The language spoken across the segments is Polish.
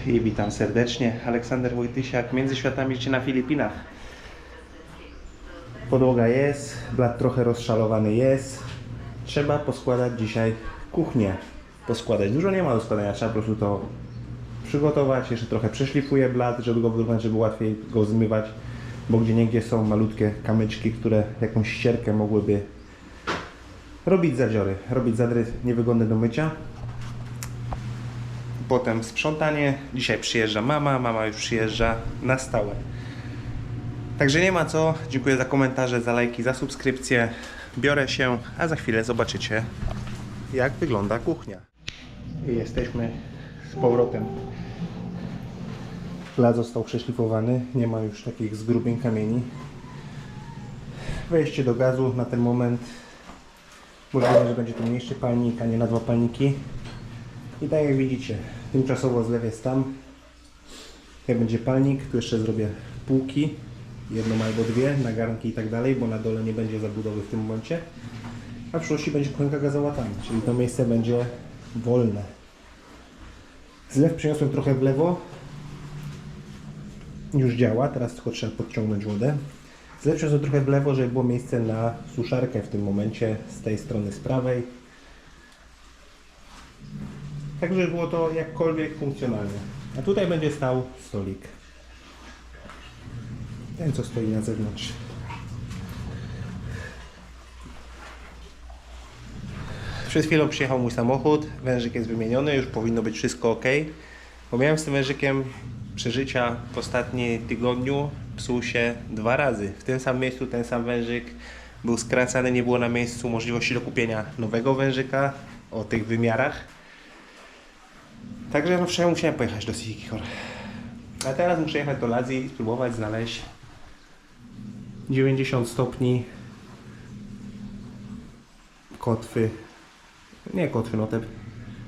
i witam serdecznie. Aleksander Wojtysiak, Między Światami, czy na Filipinach. Podłoga jest, blat trochę rozszalowany jest. Trzeba poskładać dzisiaj kuchnię. Poskładać. Dużo nie ma do składania, trzeba po prostu to przygotować. Jeszcze trochę przeszlifuję blat, żeby go wyrównać, żeby łatwiej go zmywać. Bo gdzieniegdzie są malutkie kamyczki, które jakąś ścierkę mogłyby robić zadziory, robić zadry niewygodne do mycia. Potem sprzątanie. Dzisiaj przyjeżdża mama już przyjeżdża na stałe. Także nie ma co. Dziękuję za komentarze, za lajki, za subskrypcję. Biorę się, a za chwilę zobaczycie, jak wygląda kuchnia. I jesteśmy z powrotem. Blat został przeszlifowany, nie ma już takich zgrubień kamieni. Wejście do gazu na ten moment. Możliwe, że będzie tu mniejszy palnik, a nie na dwa palniki. I tak jak widzicie, tymczasowo zlew jest tam. Jak będzie palnik, tu jeszcze zrobię półki, jedną albo dwie, na garnki i tak dalej, bo na dole nie będzie zabudowy w tym momencie. A w przyszłości będzie kuchenka gazowa tam, czyli to miejsce będzie wolne. Zlew przeniosłem trochę w lewo. Już działa, teraz tylko trzeba podciągnąć wodę. Zlew przeniosłem trochę w lewo, żeby było miejsce na suszarkę w tym momencie, z tej strony z prawej. Tak, żeby było to jakkolwiek funkcjonalne. A tutaj będzie stał stolik. Ten, co stoi na zewnątrz. Przed chwilą przyjechał mój samochód. Wężyk jest wymieniony, już powinno być wszystko ok. Bo miałem z tym wężykiem przeżycia w ostatnim tygodniu. Psuł się 2 razy. W tym samym miejscu ten sam wężyk był skracany, nie było na miejscu możliwości do kupienia nowego wężyka o tych wymiarach. Także no wczoraj musiałem pojechać do Siquijor. A teraz muszę jechać do Lazji i spróbować znaleźć 90 stopni kotwy. Nie kotwy, no te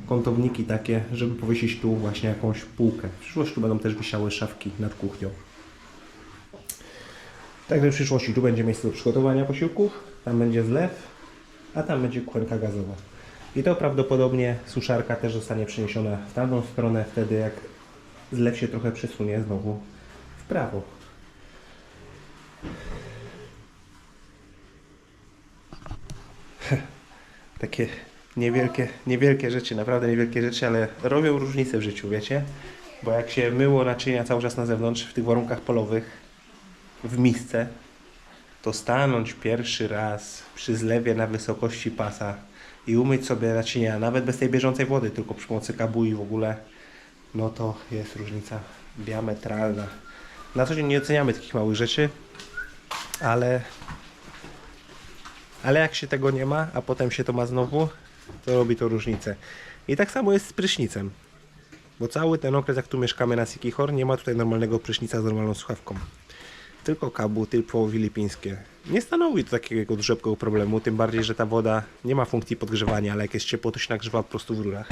kątowniki takie, żeby powiesić tu właśnie jakąś półkę. W przyszłości tu będą też wisiały szafki nad kuchnią. Także w przyszłości tu będzie miejsce do przygotowania posiłków, tam będzie zlew, a tam będzie kuchenka gazowa. I to prawdopodobnie suszarka też zostanie przeniesiona w tamtą stronę, wtedy jak zlew się trochę przesunie znowu w prawo. Takie niewielkie rzeczy, naprawdę niewielkie rzeczy, ale robią różnicę w życiu, wiecie? Bo jak się myło naczynia cały czas na zewnątrz, w tych warunkach polowych, w misce, to stanąć pierwszy raz przy zlewie na wysokości pasa i umyć sobie naczynia, nawet bez tej bieżącej wody, tylko przy pomocy kabui w ogóle, no to jest różnica diametralna. Na co dzień nie oceniamy takich małych rzeczy, ale jak się tego nie ma, a potem się to ma znowu, to robi to różnicę. I tak samo jest z prysznicem, bo cały ten okres, jak tu mieszkamy na Siquijor, nie ma tutaj normalnego prysznica z normalną słuchawką. Tylko kabu typowo filipińskie. Nie stanowi to takiego dużego problemu, tym bardziej, że ta woda nie ma funkcji podgrzewania, ale jak jest ciepło, to się nagrzewa po prostu w rurach.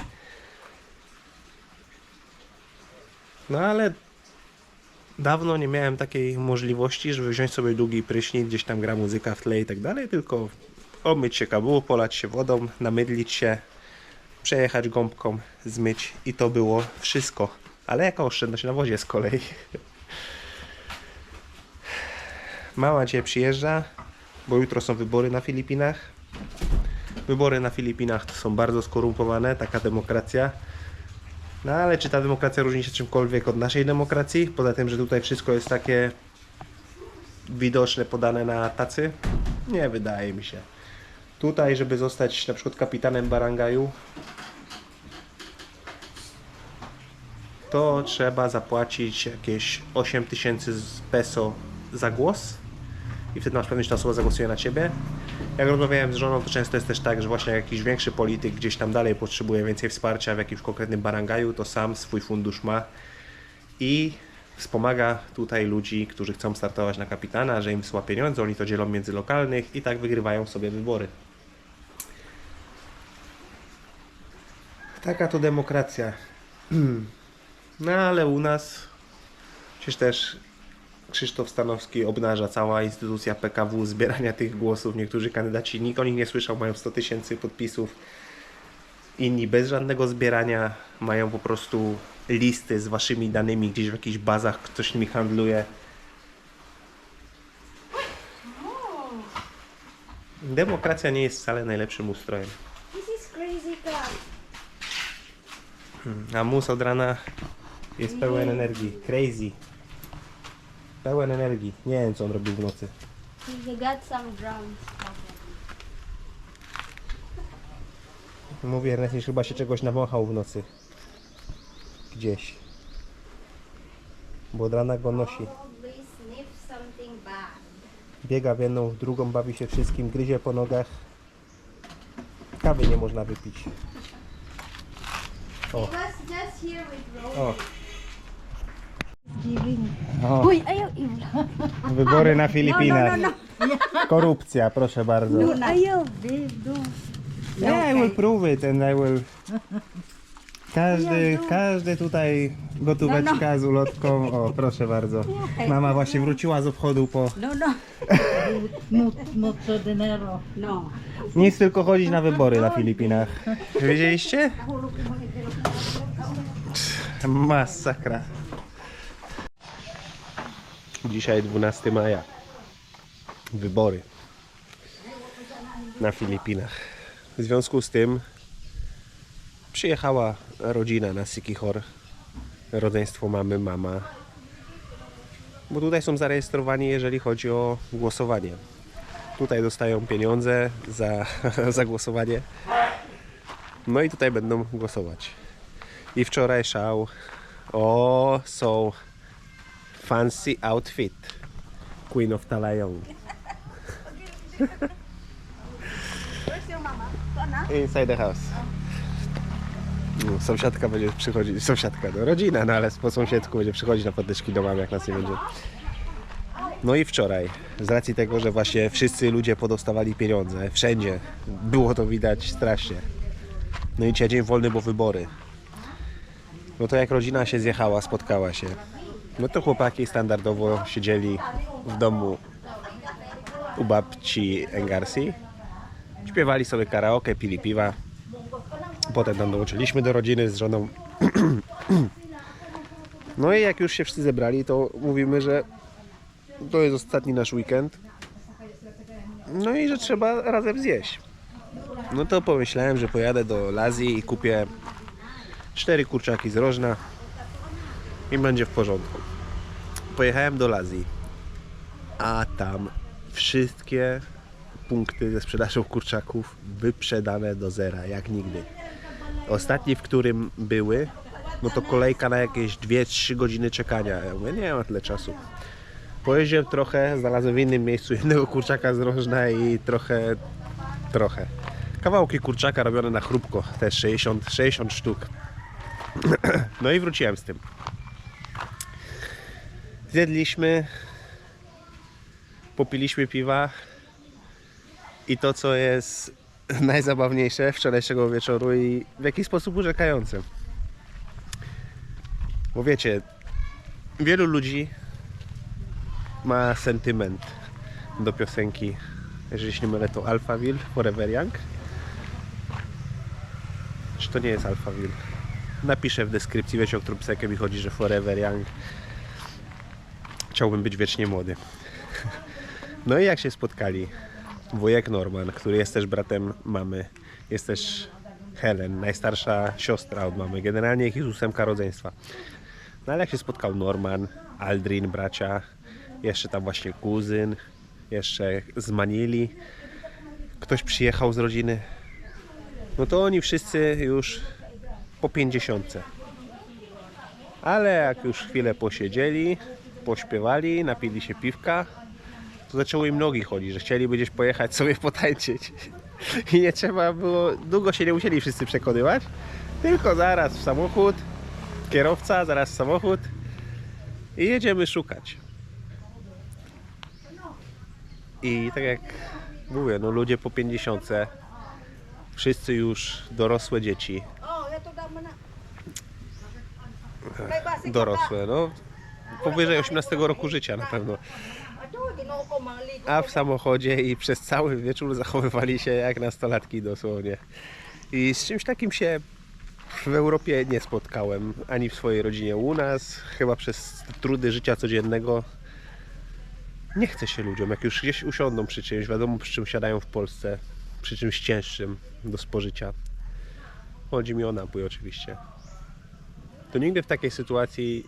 No ale dawno nie miałem takiej możliwości, żeby wziąć sobie długi prysznic, gdzieś tam gra muzyka w tle i tak dalej, tylko obmyć się kabułą, polać się wodą, namydlić się, przejechać gąbką, zmyć i to było wszystko. Ale jaka oszczędność na wodzie z kolei. Mama dzisiaj przyjeżdża, bo jutro są wybory na Filipinach. Wybory na Filipinach to są bardzo skorumpowane, taka demokracja. No ale czy ta demokracja różni się czymkolwiek od naszej demokracji? Poza tym, że tutaj wszystko jest takie widoczne, podane na tacy? Nie wydaje mi się. Tutaj, żeby zostać na przykład kapitanem barangaju, to trzeba zapłacić jakieś 8000 peso za głos i wtedy masz pewność, że ta osoba zagłosuje na ciebie. Jak rozmawiałem z żoną, to często jest też tak, że właśnie jakiś większy polityk gdzieś tam dalej potrzebuje więcej wsparcia w jakimś konkretnym barangaju, to sam swój fundusz ma i wspomaga tutaj ludzi, którzy chcą startować na kapitana, że im wysła pieniądze, oni to dzielą między lokalnych i tak wygrywają sobie wybory. Taka to demokracja. No ale u nas przecież też Krzysztof Stanowski obnaża, cała instytucja PKW, zbierania tych głosów. Niektórzy kandydaci, nikt o nich nie słyszał, mają 100 000 podpisów. Inni bez żadnego zbierania mają po prostu listy z waszymi danymi gdzieś w jakichś bazach, ktoś nimi handluje. Demokracja nie jest wcale najlepszym ustrojem. This is crazy car. A mus od rana jest pełen energii. Crazy. Pełen energii. Nie wiem, co on robił w nocy. He got some drums. Mówię, Ernest chyba się czegoś nawąchał w nocy. Gdzieś. Bo od rana go nosi. Probably sniff something bad. Biega w jedną, w drugą, bawi się wszystkim, gryzie po nogach. Kawy nie można wypić. He was just here with Rosie. O. Giving. O. Uy, ayaw, Wybory na Filipinach. No. Korupcja, proszę bardzo. Ayaw, babe, do. Yeah, I will prove it and I will... Każdy tutaj gotóweczka z ulotką. O, proszę bardzo. Mama właśnie wróciła z obchodu po... Mucho dinero. No. Nic, tylko chodzić na wybory na Filipinach. Wiedzieliście? Masakra. Dzisiaj 12 maja. Wybory na Filipinach. W związku z tym przyjechała rodzina na Siquijor. Rodzeństwo mamy, mama. Bo tutaj są zarejestrowani, jeżeli chodzi o głosowanie. Tutaj dostają pieniądze za głosowanie. No i tutaj będą głosować. I wczoraj szał o so fancy outfit Queen of Talayong. Inside the house. No, sąsiadka będzie przychodzić, sąsiadka, no rodzina, no ale po sąsiedzku będzie przychodzić na podwyżki do mamy, jak nas nie będzie. No i wczoraj, z racji tego, że właśnie wszyscy ludzie podostawali pieniądze, wszędzie, było to widać strasznie. No i dzisiaj dzień wolny, bo wybory. No to jak rodzina się zjechała, spotkała się, no to chłopaki standardowo siedzieli w domu u babci Engarsi, śpiewali sobie karaoke, pili piwa. Potem tam dołączyliśmy do rodziny z żoną. No i jak już się wszyscy zebrali, to mówimy, że to jest ostatni nasz weekend. No i że trzeba razem zjeść. No to pomyślałem, że pojadę do Lazji i kupię 4 kurczaki z rożna i będzie w porządku. Pojechałem do Lazji, a tam wszystkie punkty ze sprzedażą kurczaków wyprzedane do zera, jak nigdy. Ostatni, w którym były, no to kolejka na jakieś 2-3 godziny czekania. Ja mówię, nie ma tyle czasu. Pojeździłem trochę, znalazłem w innym miejscu jednego kurczaka z rożna i trochę. Kawałki kurczaka robione na chrupko, też 60 sztuk. No i wróciłem z tym. Zjedliśmy, popiliśmy piwa i to, co jest najzabawniejsze wczorajszego wieczoru i w jakiś sposób urzekające. Bo wiecie, wielu ludzi ma sentyment do piosenki, jeżeli się nie mylę, to Alphaville, Forever Young. Czy to nie jest Alphaville? Napiszę w deskrypcji, wiecie, o którym piosenkę mi chodzi, że Forever Young. Chciałbym być wiecznie młody. No i jak się spotkali, wujek Norman, który jest też bratem mamy, jest też Helen, najstarsza siostra od mamy, generalnie ich jest 8 rodzeństwa. No ale jak się spotkał Norman, Aldrin, bracia, jeszcze tam właśnie kuzyn, jeszcze z Manili, ktoś przyjechał z rodziny, no to oni wszyscy już po 50. Ale jak już chwilę posiedzieli, pośpiewali, napili się piwka, to zaczęło im nogi chodzić, że chcieliby gdzieś pojechać sobie potańczyć. I nie trzeba było, długo się nie musieli wszyscy przekonywać, tylko zaraz w samochód, kierowca, zaraz w samochód i jedziemy szukać. I tak jak mówię, no ludzie po 50, wszyscy już dorosłe dzieci. Dorosłe, no powyżej 18 roku życia na pewno. A w samochodzie i przez cały wieczór zachowywali się jak nastolatki dosłownie. I z czymś takim się w Europie nie spotkałem, ani w swojej rodzinie. U nas chyba przez trudy życia codziennego nie chce się ludziom, jak już gdzieś usiądą przy czymś, wiadomo przy czym siadają w Polsce, przy czymś cięższym do spożycia. Chodzi mi o napój oczywiście. To nigdy w takiej sytuacji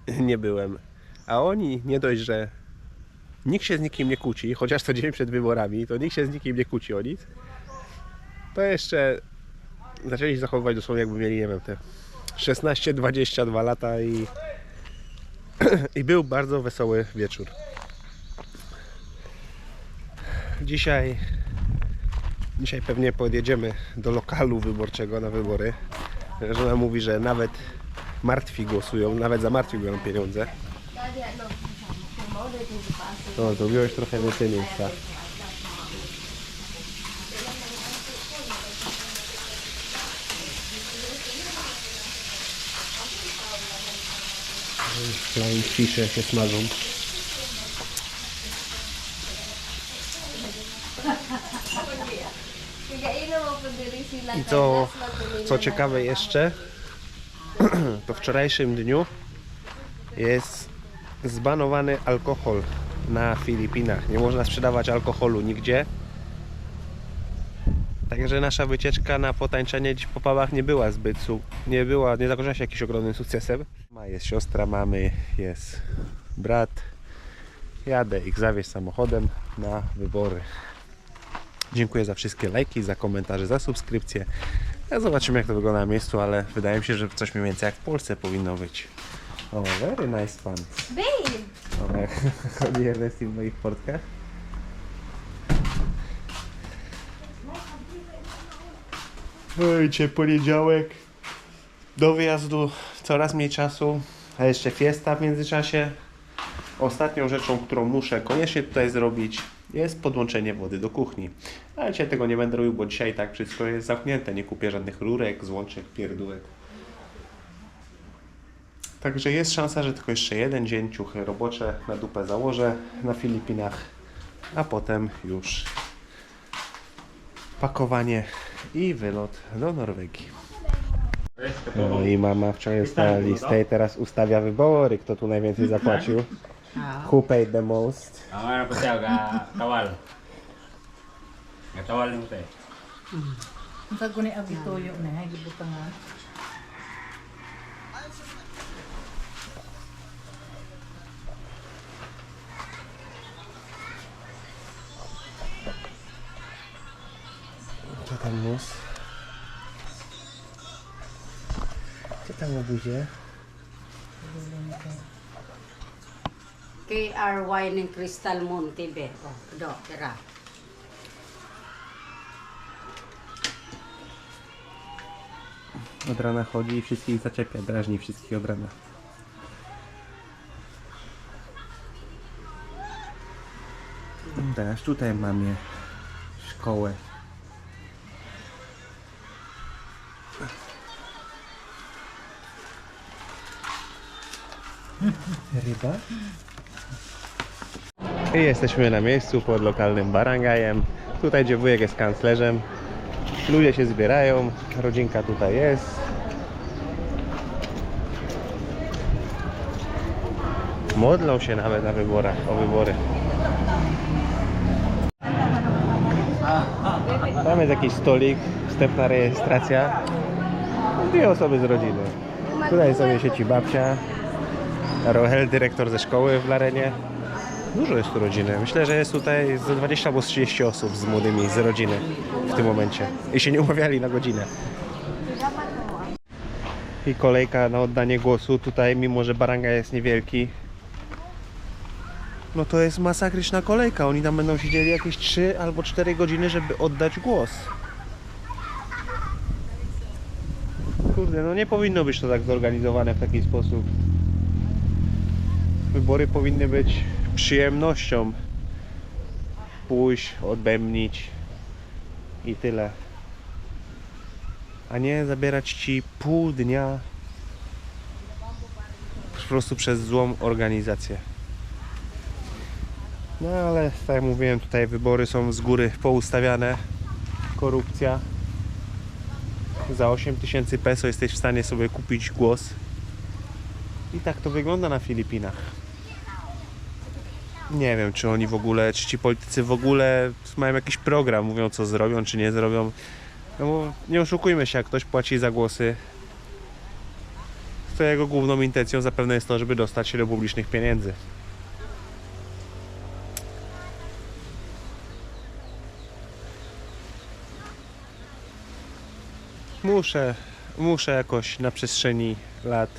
nie byłem. A oni nie dość, że nikt się z nikim nie kłóci, chociaż to dzień przed wyborami, to nikt się z nikim nie kłóci o nic, to jeszcze zaczęli się zachowywać dosłownie jakby mieli, nie wiem, te 16-22 lata i był bardzo wesoły wieczór. Dzisiaj pewnie podjedziemy do lokalu wyborczego na wybory. Żona mówi, że nawet martwi głosują, nawet za martwi biorą pieniądze. No, zrobiłeś trochę więcej miejsca. Flying fishy się smażą. I co ciekawe jeszcze, to w wczorajszym dniu jest zbanowany alkohol na Filipinach. Nie można sprzedawać alkoholu nigdzie. Także nasza wycieczka na potańczenie dziś po pubach nie była nie zakończyła się jakimś ogromnym sukcesem. Jest siostra mamy, jest brat. Jadę ich zawieźć samochodem na wybory. Dziękuję za wszystkie lajki, za komentarze, za subskrypcje. Zobaczymy jak to wygląda na miejscu, ale wydaje mi się, że coś mniej więcej jak w Polsce powinno być. O, very nice fun. Babe! O, jak chodzi Ernest w moich portkach. Ojcie, poniedziałek. Do wyjazdu coraz mniej czasu, a jeszcze fiesta w międzyczasie. Ostatnią rzeczą, którą muszę koniecznie tutaj zrobić, jest podłączenie wody do kuchni. Ale dzisiaj tego nie będę robił, bo dzisiaj tak wszystko jest zamknięte. Nie kupię żadnych rurek, złączek, pierdółek. Także jest szansa, że tylko jeszcze jeden dzień ciuchy robocze na dupę założę na Filipinach, a potem już pakowanie i wylot do Norwegii. No i mama wczoraj ustawiła listę i teraz ustawia wybory, kto tu najwięcej zapłacił. Who paid the most? Ang ano po siya, kawal. Kawal mo tayo. Ang kagunay abitoyo na, gibutang nga. Co tam mus? Co tam u buzie? KRY ng Crystal Monte Be. Oh, do, tira. Od rana chodzi i wszystkich zaczepia, drażni wszystkich od rana. Teraz tutaj mamy szkołę. Ryba? I jesteśmy na miejscu pod lokalnym barangajem. Tutaj gdzie wujek jest kanclerzem. Ludzie się zbierają, rodzinka tutaj jest. Modlą się nawet na wyborach, o wybory. Tam jest jakiś stolik, wstępna rejestracja. 2 osoby z rodziny. Tutaj sobie sieci babcia, Rohel, dyrektor ze szkoły w Larenie. Dużo jest tu rodziny. Myślę, że jest tutaj z 20 albo z 30 osób z młodymi z rodziny w tym momencie. I się nie umawiali na godzinę. I kolejka na oddanie głosu tutaj, mimo że barangaj jest niewielki. No to jest masakryczna kolejka. Oni tam będą siedzieli jakieś 3 albo 4 godziny, żeby oddać głos. Kurde, no nie powinno być to tak zorganizowane w taki sposób. Wybory powinny być przyjemnością. Pójść, odbębnić i tyle. A nie zabierać ci pół dnia po prostu przez złą organizację. No ale tak jak mówiłem, tutaj wybory są z góry poustawiane. Korupcja. Za 8000 peso jesteś w stanie sobie kupić głos. I tak to wygląda na Filipinach. Nie wiem, czy oni w ogóle, czy ci politycy w ogóle mają jakiś program, mówią co zrobią, czy nie zrobią. No bo nie oszukujmy się, jak ktoś płaci za głosy, to jego główną intencją zapewne jest to, żeby dostać się do publicznych pieniędzy. Muszę jakoś na przestrzeni lat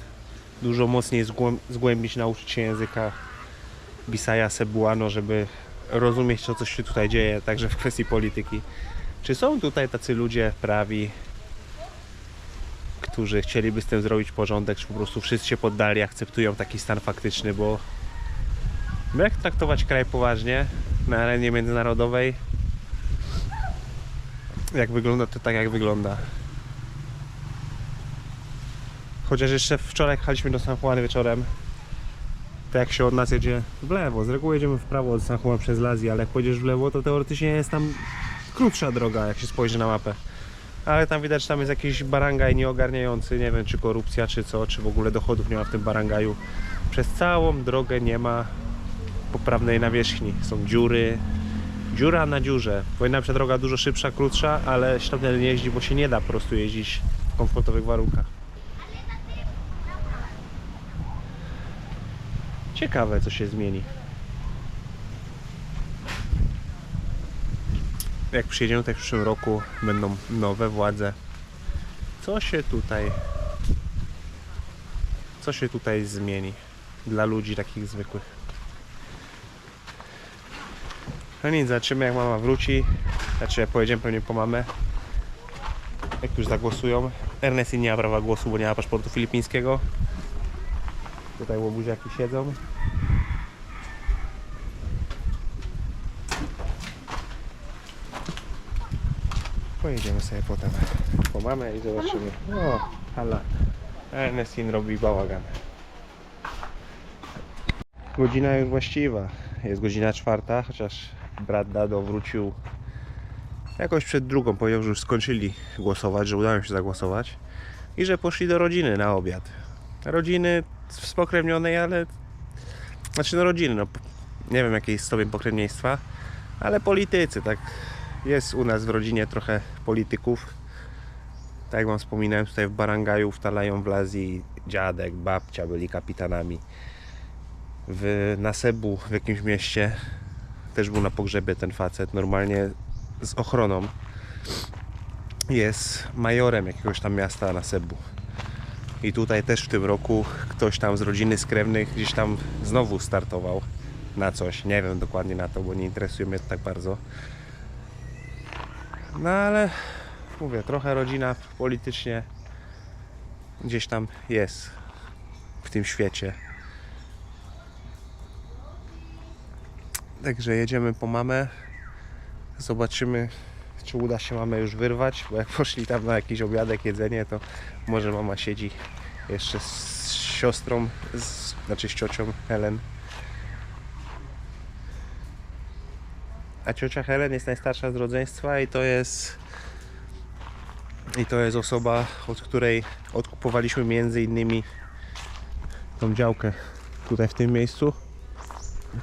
dużo mocniej zgłębić, nauczyć się języka Bisaya Cebuano, żeby rozumieć to, co się tutaj dzieje, także w kwestii polityki. Czy są tutaj tacy ludzie prawi, którzy chcieliby z tym zrobić porządek, czy po prostu wszyscy się poddali, akceptują taki stan faktyczny, bo jak traktować kraj poważnie na arenie międzynarodowej, jak wygląda to tak, jak wygląda. Chociaż jeszcze wczoraj jechaliśmy do San Juan wieczorem, to jak się od nas jedzie w lewo, z reguły jedziemy w prawo od San Juan przez Lazję, ale jak pojedziesz w lewo, to teoretycznie jest tam krótsza droga, jak się spojrzy na mapę. Ale tam widać, że tam jest jakiś barangaj nieogarniający, nie wiem czy korupcja, czy co, czy w ogóle dochodów nie ma w tym barangaju. Przez całą drogę nie ma poprawnej nawierzchni, są dziury, dziura na dziurze. Powinna być ta droga dużo szybsza, krótsza, ale się tam nie jeździ, bo się nie da po prostu jeździć w komfortowych warunkach. Ciekawe, co się zmieni. Jak przyjedziemy tutaj w przyszłym roku, będą nowe władze. Co się tutaj zmieni dla ludzi takich zwykłych? No nic, zobaczymy jak mama wróci. Znaczy pojedziemy pewnie po mamę. Jak już zagłosują. Ernestin nie ma prawa głosu, bo nie ma paszportu filipińskiego. Tutaj łobuziaki siedzą. Pojedziemy sobie potem po mamę i zobaczymy. O, hala. Ernestin robi bałagan. Godzina już właściwa. Jest godzina 4, chociaż brat Dado wrócił jakoś przed drugą. Powiedział, że już skończyli głosować, że udało im się zagłosować i że poszli do rodziny na obiad. Rodziny spokrewnionej, ale... Znaczy no rodziny, no nie wiem jakiej jest stopień pokrewieństwa, ale politycy, tak. Jest u nas w rodzinie trochę polityków. Tak jak wam wspominałem, tutaj w barangaju w Talają w Lazji dziadek, babcia byli kapitanami. Na Cebu w jakimś mieście też był na pogrzebie ten facet, normalnie z ochroną. Jest majorem jakiegoś tam miasta na Cebu. I tutaj też w tym roku ktoś tam z rodziny, z krewnych gdzieś tam znowu startował na coś. Nie wiem dokładnie na to, bo nie interesuje mnie to tak bardzo. No ale mówię, trochę rodzina politycznie gdzieś tam jest w tym świecie. Także jedziemy po mamę. Zobaczymy, czy uda się mamę już wyrwać, bo jak poszli tam na jakiś obiadek, jedzenie, to może mama siedzi jeszcze z siostrą, znaczy z ciocią Helen. A ciocia Helen jest najstarsza z rodzeństwa i to jest osoba, od której odkupowaliśmy między innymi tą działkę tutaj w tym miejscu.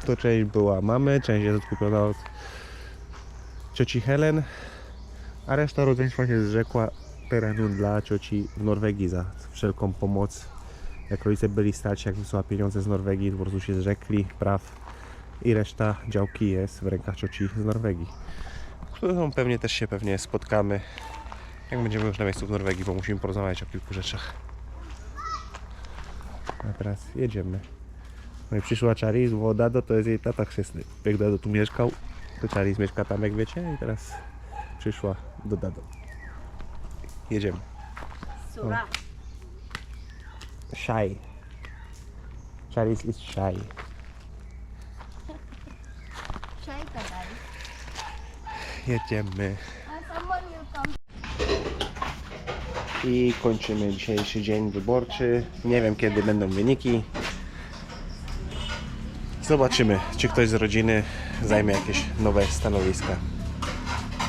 To część była mamy, część jest odkupiona od cioci Helen, a reszta rodzeństwa się zrzekła terenu dla cioci w Norwegii za wszelką pomoc. Jak rodzice byli starsi, jak wysłała pieniądze z Norwegii, po prostu się zrzekli praw i reszta działki jest w rękach cioci z Norwegii, którą pewnie też się spotkamy, jak będziemy już na miejscu w Norwegii, bo musimy porozmawiać o kilku rzeczach. A teraz jedziemy. No i przyszła Charis, bo Dado to jest jej tata chrzestny. Jak Dado tu mieszkał, to Charis mieszka tam, jak wiecie, i teraz przyszła do Dado. Jedziemy. Sura. Shy. Charis is shy. Shaika, Daddy. Jedziemy. Someone will come. I kończymy dzisiejszy dzień wyborczy. Nie wiem kiedy będą wyniki. Zobaczymy, czy ktoś z rodziny zajmie jakieś nowe stanowiska.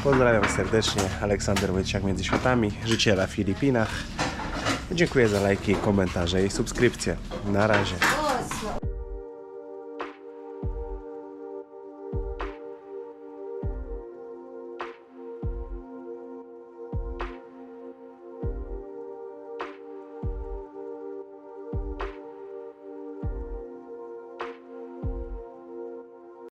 Pozdrawiam serdecznie. Aleksander Wojciak Między Światami, życiela w Filipinach. Dziękuję za lajki, komentarze i subskrypcje. Na razie. Os,